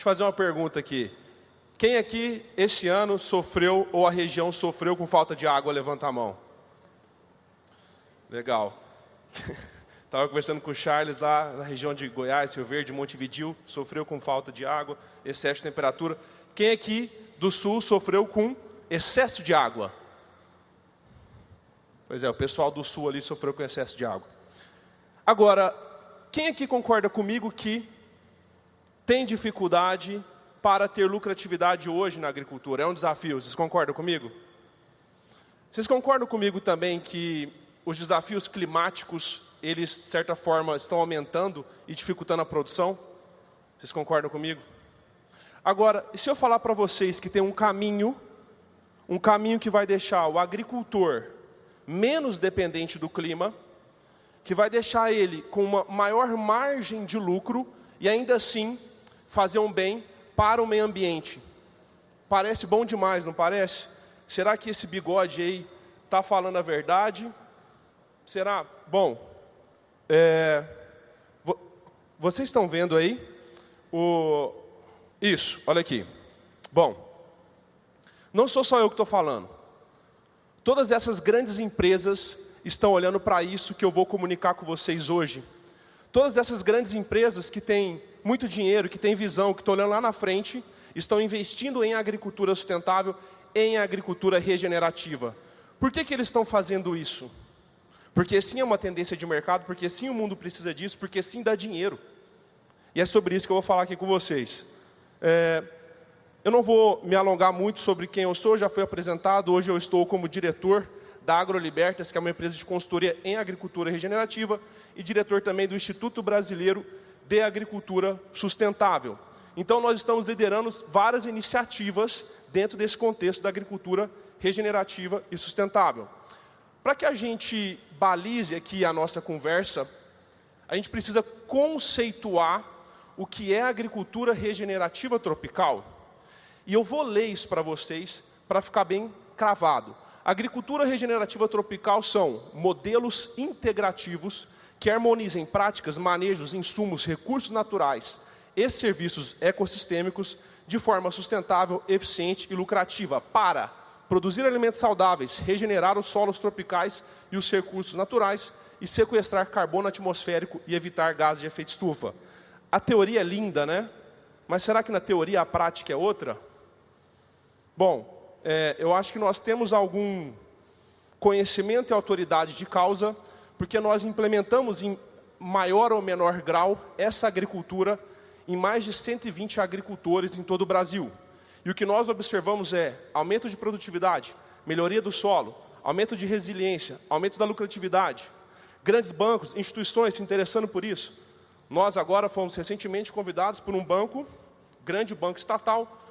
fazer uma pergunta aqui. Quem aqui, esse ano, sofreu, ou a região sofreu com falta de água? Levanta a mão. Legal. Estava conversando com o Charles lá na região de Goiás, Rio Verde, Montevidéu, sofreu com falta de água, excesso de temperatura. Quem aqui do Sul sofreu com excesso de água? Pois é, o pessoal do Sul ali sofreu com excesso de água. Agora, quem aqui concorda comigo que tem dificuldade para ter lucratividade hoje na agricultura? É um desafio, vocês concordam comigo? Vocês concordam comigo também que os desafios climáticos, eles, de certa forma, estão aumentando e dificultando a produção? Vocês concordam comigo? Agora, e se eu falar para vocês que tem um caminho que vai deixar o agricultor menos dependente do clima, que vai deixar ele com uma maior margem de lucro e ainda assim fazer um bem para o meio ambiente? Parece bom demais, não parece? Será que esse bigode aí está falando a verdade? Será? Bom, vocês estão vendo aí isso, olha aqui. Bom, não sou só eu que estou falando. Todas essas grandes empresas estão olhando para isso que eu vou comunicar com vocês hoje. Todas essas grandes empresas que têm muito dinheiro, que têm visão, que estão olhando lá na frente, estão investindo em agricultura sustentável, em agricultura regenerativa. Por que eles estão fazendo isso? Porque sim é uma tendência de mercado, porque sim o mundo precisa disso, porque sim dá dinheiro. E é sobre isso que eu vou falar aqui com vocês. Eu não vou me alongar muito sobre quem eu sou, já foi apresentado. Hoje eu estou como diretor da AgroLibertas, que é uma empresa de consultoria em agricultura regenerativa, e diretor também do Instituto Brasileiro de Agricultura Sustentável. Então nós estamos liderando várias iniciativas dentro desse contexto da agricultura regenerativa e sustentável. Para que a gente balize aqui a nossa conversa, a gente precisa conceituar o que é agricultura regenerativa tropical. E eu vou ler isso para vocês, para ficar bem cravado. Agricultura regenerativa tropical são modelos integrativos que harmonizem práticas, manejos, insumos, recursos naturais e serviços ecossistêmicos de forma sustentável, eficiente e lucrativa para produzir alimentos saudáveis, regenerar os solos tropicais e os recursos naturais e sequestrar carbono atmosférico e evitar gases de efeito estufa. A teoria é linda, né? Mas será que na teoria a prática é outra? Bom, eu acho que nós temos algum conhecimento e autoridade de causa, porque nós implementamos em maior ou menor grau essa agricultura em mais de 120 agricultores em todo o Brasil. E o que nós observamos é aumento de produtividade, melhoria do solo, aumento de resiliência, aumento da lucratividade. Grandes bancos, instituições se interessando por isso. Nós agora fomos recentemente convidados por um banco, grande banco estatal,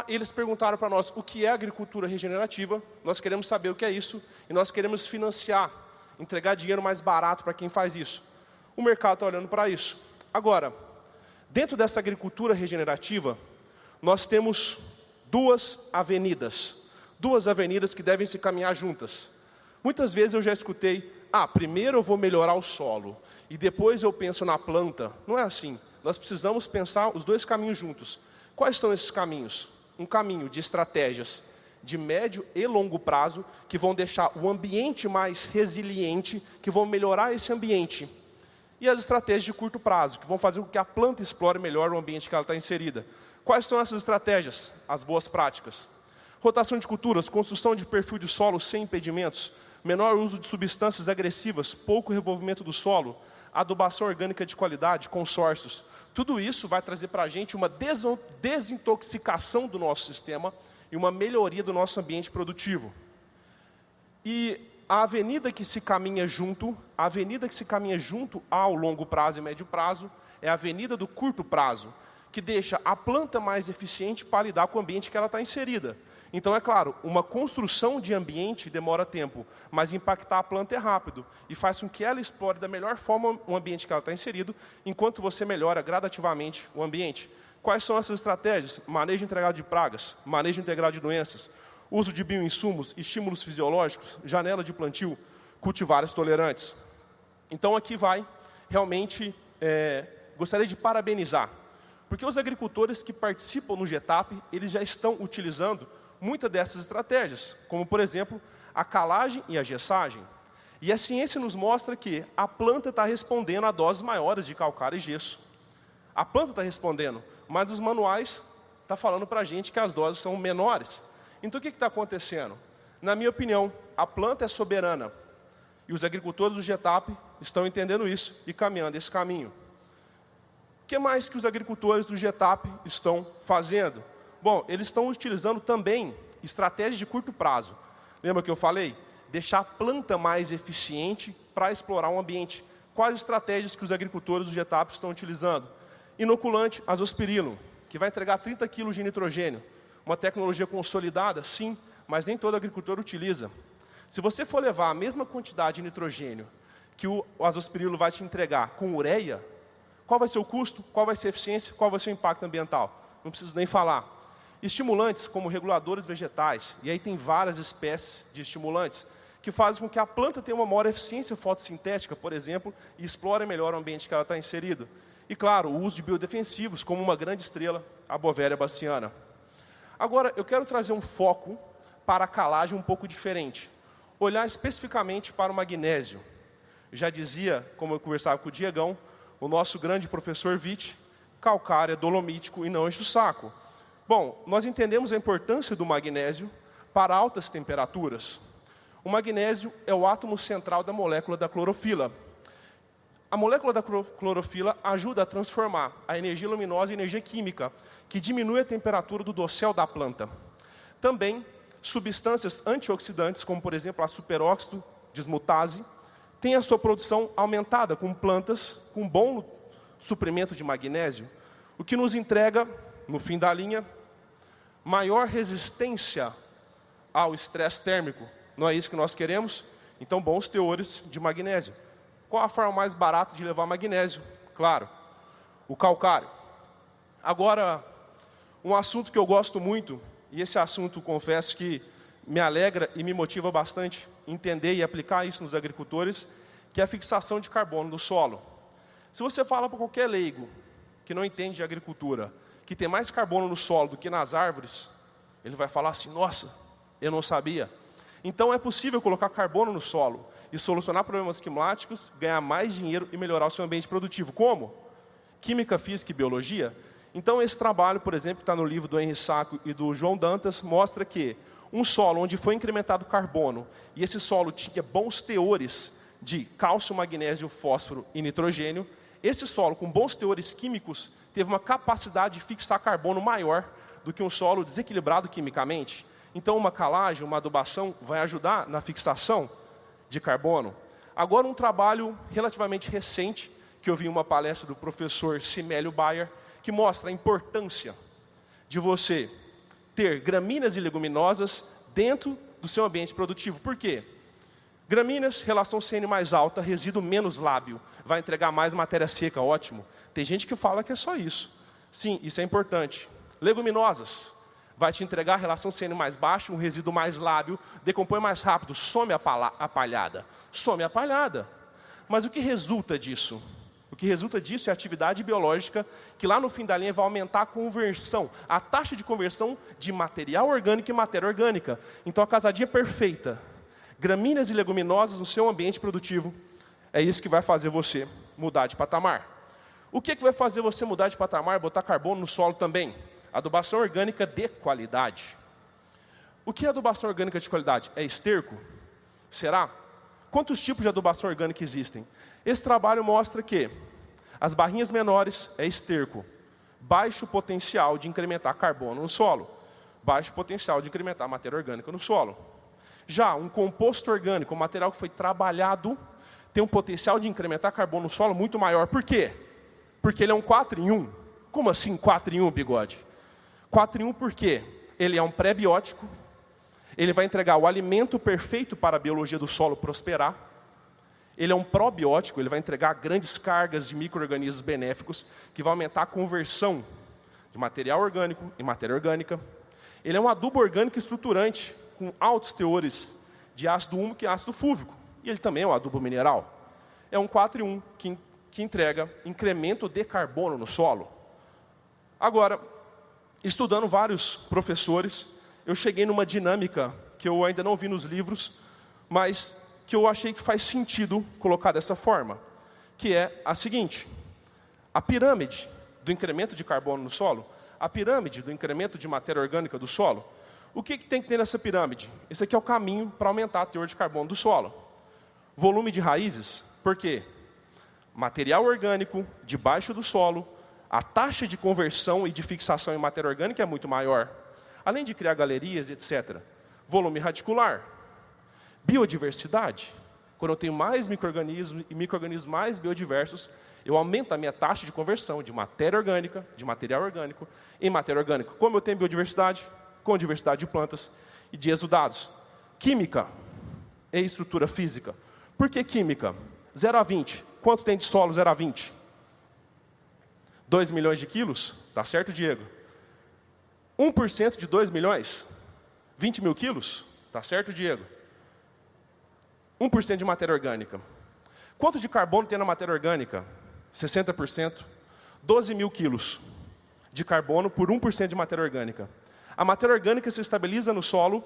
eles perguntaram para nós o que é agricultura regenerativa, nós queremos saber o que é isso, e nós queremos financiar, entregar dinheiro mais barato para quem faz isso. O mercado está olhando para isso. Agora, dentro dessa agricultura regenerativa, nós temos duas avenidas que devem se caminhar juntas. Muitas vezes eu já escutei, primeiro eu vou melhorar o solo, e depois eu penso na planta. Não é assim, nós precisamos pensar os dois caminhos juntos. Quais são esses caminhos? Um caminho de estratégias de médio e longo prazo, que vão deixar o ambiente mais resiliente, que vão melhorar esse ambiente. E as estratégias de curto prazo, que vão fazer com que a planta explore melhor o ambiente que ela está inserida. Quais são essas estratégias? As boas práticas. Rotação de culturas, construção de perfil de solo sem impedimentos, menor uso de substâncias agressivas, pouco revolvimento do solo, adubação orgânica de qualidade, consórcios. Tudo isso vai trazer para a gente uma desintoxicação do nosso sistema e uma melhoria do nosso ambiente produtivo. E a avenida que se caminha junto ao longo prazo e médio prazo, é a avenida do curto prazo, que deixa a planta mais eficiente para lidar com o ambiente que ela está inserida. Então, é claro, uma construção de ambiente demora tempo, mas impactar a planta é rápido e faz com que ela explore da melhor forma o ambiente que ela está inserido, enquanto você melhora gradativamente o ambiente. Quais são essas estratégias? Manejo integrado de pragas, manejo integrado de doenças, uso de bioinsumos, estímulos fisiológicos, janela de plantio, cultivares tolerantes. Então, aqui vai, realmente, gostaria de parabenizar Porque os agricultores que participam no GETAP, eles já estão utilizando muitas dessas estratégias, como, por exemplo, a calagem e a gessagem. E a ciência nos mostra que a planta está respondendo a doses maiores de calcário e gesso. A planta está respondendo, mas os manuais estão falando para a gente que as doses são menores. Então, o que está acontecendo? Na minha opinião, a planta é soberana. E os agricultores do GETAP estão entendendo isso e caminhando esse caminho. O que mais que os agricultores do GETAP estão fazendo? Bom, eles estão utilizando também estratégias de curto prazo. Lembra que eu falei? Deixar a planta mais eficiente para explorar o ambiente. Quais estratégias que os agricultores do GETAP estão utilizando? Inoculante azospirilo, que vai entregar 30 kg de nitrogênio. Uma tecnologia consolidada? Sim, mas nem todo agricultor utiliza. Se você for levar a mesma quantidade de nitrogênio que o azospirilo vai te entregar com ureia, qual vai ser o custo, qual vai ser a eficiência, qual vai ser o impacto ambiental? Não preciso nem falar. Estimulantes como reguladores vegetais, e aí tem várias espécies de estimulantes, que fazem com que a planta tenha uma maior eficiência fotossintética, por exemplo, e explore melhor o ambiente que ela está inserido. E claro, o uso de biodefensivos, como uma grande estrela, a Bovéria bassiana. Agora, eu quero trazer um foco para a calagem um pouco diferente. Olhar especificamente para o magnésio. Já dizia, como eu conversava com o Diegão, o nosso grande professor Witt, calcário é dolomítico e não enche o saco. Bom, nós entendemos a importância do magnésio para altas temperaturas. O magnésio é o átomo central da molécula da clorofila. A molécula da clorofila ajuda a transformar a energia luminosa em energia química, que diminui a temperatura do dossel da planta. Também, substâncias antioxidantes, como por exemplo a superóxido dismutase, tem a sua produção aumentada com plantas com bom suprimento de magnésio, o que nos entrega, no fim da linha, maior resistência ao estresse térmico. Não é isso que nós queremos? Então, bons teores de magnésio. Qual a forma mais barata de levar magnésio? Claro, o calcário. Agora, um assunto que eu gosto muito, e esse assunto, confesso que me alegra e me motiva bastante entender e aplicar isso nos agricultores, que é a fixação de carbono no solo. Se você fala para qualquer leigo que não entende de agricultura, que tem mais carbono no solo do que nas árvores, ele vai falar assim, nossa, eu não sabia. Então é possível colocar carbono no solo e solucionar problemas climáticos, ganhar mais dinheiro e melhorar o seu ambiente produtivo. Como? Química, física e biologia. Então esse trabalho, por exemplo, que está no livro do Henri Sacco e do João Dantas, mostra que um solo onde foi incrementado carbono e esse solo tinha bons teores de cálcio, magnésio, fósforo e nitrogênio, esse solo com bons teores químicos teve uma capacidade de fixar carbono maior do que um solo desequilibrado quimicamente. Então uma calagem, uma adubação vai ajudar na fixação de carbono. Agora um trabalho relativamente recente, que eu vi em uma palestra do professor Simélio Bayer, que mostra a importância de você ter gramíneas e leguminosas dentro do seu ambiente produtivo. Por quê? Gramíneas, relação CN mais alta, resíduo menos lábio, vai entregar mais matéria seca, ótimo. Tem gente que fala que é só isso. Sim, isso é importante. Leguminosas, vai te entregar relação CN mais baixa, um resíduo mais lábio, decompõe mais rápido, some a palhada. Some a palhada. Mas o que resulta disso? O que resulta disso é a atividade biológica, que lá no fim da linha vai aumentar a conversão, a taxa de conversão de material orgânico e matéria orgânica. Então a casadinha perfeita, gramíneas e leguminosas no seu ambiente produtivo, é isso que vai fazer você mudar de patamar. O que vai fazer você mudar de patamar, botar carbono no solo também? Adubação orgânica de qualidade. O que é adubação orgânica de qualidade? É esterco? Será? Quantos tipos de adubação orgânica existem? Esse trabalho mostra que as barrinhas menores é esterco, baixo potencial de incrementar carbono no solo, baixo potencial de incrementar matéria orgânica no solo. Já um composto orgânico, um material que foi trabalhado, tem um potencial de incrementar carbono no solo muito maior. Por quê? Porque ele é um 4 em 1. Como assim 4 em 1, bigode? 4 em 1 por quê? Ele é um pré-biótico, ele vai entregar o alimento perfeito para a biologia do solo prosperar. Ele é um probiótico, ele vai entregar grandes cargas de micro-organismos benéficos, que vai aumentar a conversão de material orgânico em matéria orgânica. Ele é um adubo orgânico estruturante, com altos teores de ácido húmico e ácido fúlvico. E ele também é um adubo mineral. É um 4 em 1, que entrega incremento de carbono no solo. Agora, estudando vários professores, eu cheguei numa dinâmica que eu ainda não vi nos livros, mas que eu achei que faz sentido colocar dessa forma, que é a seguinte: a pirâmide do incremento de carbono no solo, a pirâmide do incremento de matéria orgânica do solo, o que tem que ter nessa pirâmide? Esse aqui é o caminho para aumentar o teor de carbono do solo. Volume de raízes, por quê? Material orgânico debaixo do solo, a taxa de conversão e de fixação em matéria orgânica é muito maior, além de criar galerias, etc. Volume radicular, biodiversidade. Quando eu tenho mais micro-organismos e micro-organismos mais biodiversos, eu aumento a minha taxa de conversão de matéria orgânica, de material orgânico, em matéria orgânica. Como eu tenho biodiversidade? Com diversidade de plantas e de exudados. Química e estrutura física. Por que química? 0 a 20. Quanto tem de solo 0 a 20? 2 milhões de quilos? Tá certo, Diego? 1% de 2 milhões? 20 mil quilos? Tá certo, Diego? 1% de matéria orgânica. Quanto de carbono tem na matéria orgânica? 60%. 12 mil quilos de carbono por 1% de matéria orgânica. A matéria orgânica se estabiliza no solo,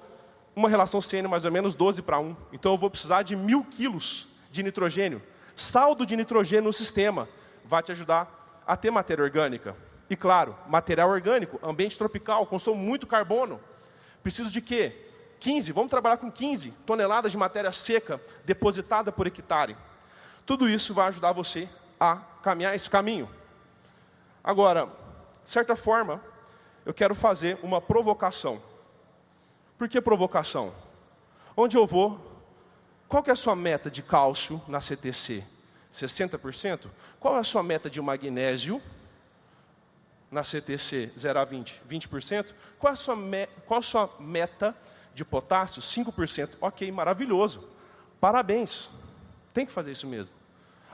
uma relação CN mais ou menos 12:1. Então eu vou precisar de 1.000 quilos de nitrogênio. Saldo de nitrogênio no sistema vai te ajudar a ter matéria orgânica. E claro, material orgânico, ambiente tropical, consome muito carbono. Preciso de quê? 15, vamos trabalhar com 15 toneladas de matéria seca depositada por hectare. Tudo isso vai ajudar você a caminhar esse caminho. Agora, de certa forma, eu quero fazer uma provocação. Por que provocação? Onde eu vou, qual que é a sua meta de cálcio na CTC? 60%? Qual é a sua meta de magnésio na CTC 0 a 20? 20%? Qual a sua meta de potássio? 5%. Ok, maravilhoso. Parabéns. Tem que fazer isso mesmo.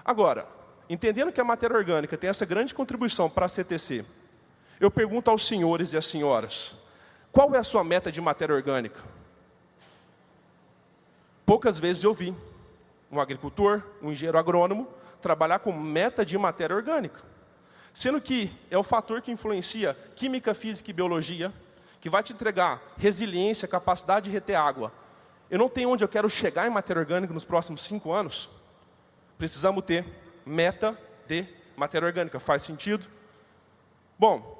Agora, entendendo que a matéria orgânica tem essa grande contribuição para a CTC, eu pergunto aos senhores e às senhoras, qual é a sua meta de matéria orgânica? Poucas vezes eu vi um agricultor, um engenheiro agrônomo, trabalhar com meta de matéria orgânica. Sendo que é o fator que influencia química, física e biologia, que vai te entregar resiliência, capacidade de reter água. Eu não tenho onde eu quero chegar em matéria orgânica nos próximos 5 anos. Precisamos ter meta de matéria orgânica. Faz sentido? Bom,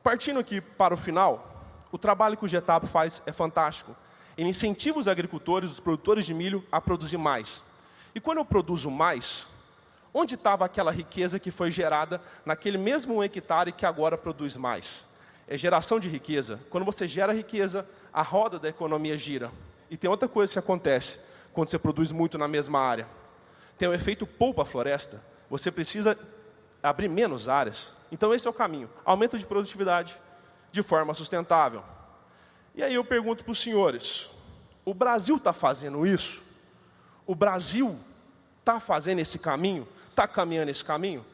partindo aqui para o final, o trabalho que o Getap faz é fantástico. Ele incentiva os agricultores, os produtores de milho, a produzir mais. E quando eu produzo mais, onde estava aquela riqueza que foi gerada naquele mesmo hectare que agora produz mais? É geração de riqueza. Quando você gera riqueza, a roda da economia gira. E tem outra coisa que acontece quando você produz muito na mesma área. Tem o efeito poupa-floresta. Você precisa abrir menos áreas. Então esse é o caminho. Aumento de produtividade de forma sustentável. E aí eu pergunto para os senhores, o Brasil está fazendo isso? O Brasil está fazendo esse caminho? Está caminhando esse caminho?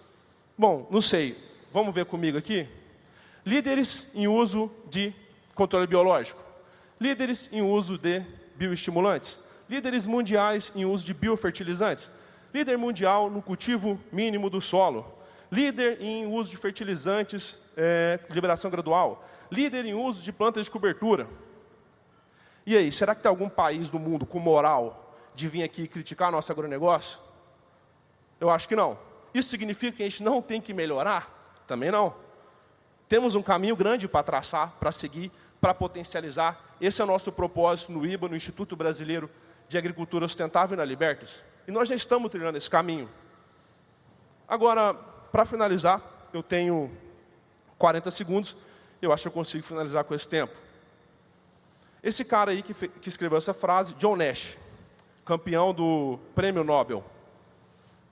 Bom, não sei. Vamos ver comigo aqui? Líderes em uso de controle biológico. Líderes em uso de bioestimulantes. Líderes mundiais em uso de biofertilizantes. Líder mundial no cultivo mínimo do solo. Líder em uso de fertilizantes, liberação gradual. Líder em uso de plantas de cobertura. E aí, será que tem algum país do mundo com moral de vir aqui criticar nosso agronegócio? Eu acho que não. Isso significa que a gente não tem que melhorar? Também não. Temos um caminho grande para traçar, para seguir, para potencializar. Esse é o nosso propósito no IBA, no Instituto Brasileiro de Agricultura Sustentável e na Libertas. E nós já estamos trilhando esse caminho. Agora, para finalizar, eu tenho 40 segundos. Eu acho que eu consigo finalizar com esse tempo. Esse cara aí que escreveu essa frase, John Nash, campeão do Prêmio Nobel.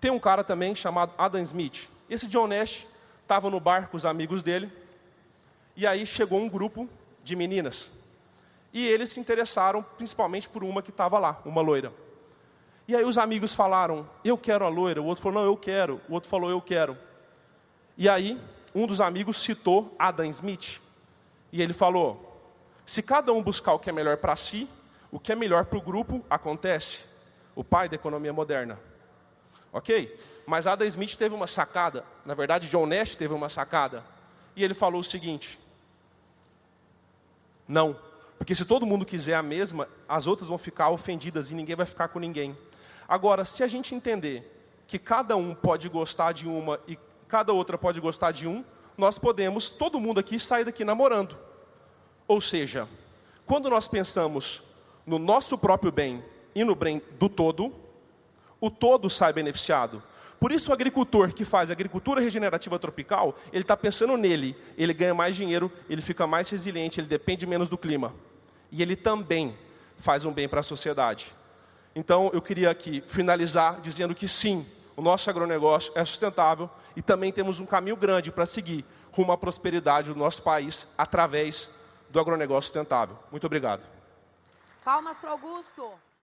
Tem um cara também chamado Adam Smith. Esse John Nash estava no bar com os amigos dele, e aí chegou um grupo de meninas. E eles se interessaram principalmente por uma que estava lá, uma loira. E aí os amigos falaram, eu quero a loira. O outro falou, não, eu quero. O outro falou, eu quero. E aí, um dos amigos citou Adam Smith. E ele falou, se cada um buscar o que é melhor para si, o que é melhor para o grupo, acontece. O pai da economia moderna. Ok? Mas Adam Smith teve uma sacada. Na verdade, John Nash teve uma sacada. E ele falou o seguinte: não, porque se todo mundo quiser a mesma, as outras vão ficar ofendidas e ninguém vai ficar com ninguém. Agora, se a gente entender que cada um pode gostar de uma e cada outra pode gostar de um, nós podemos, todo mundo aqui, sair daqui namorando. Ou seja, quando nós pensamos no nosso próprio bem e no bem do todo, o todo sai beneficiado. Por isso o agricultor que faz agricultura regenerativa tropical, ele está pensando nele, ele ganha mais dinheiro, ele fica mais resiliente, ele depende menos do clima. E ele também faz um bem para a sociedade. Então eu queria aqui finalizar dizendo que sim, o nosso agronegócio é sustentável e também temos um caminho grande para seguir rumo à prosperidade do nosso país através do agronegócio sustentável. Muito obrigado. Palmas para o Augusto.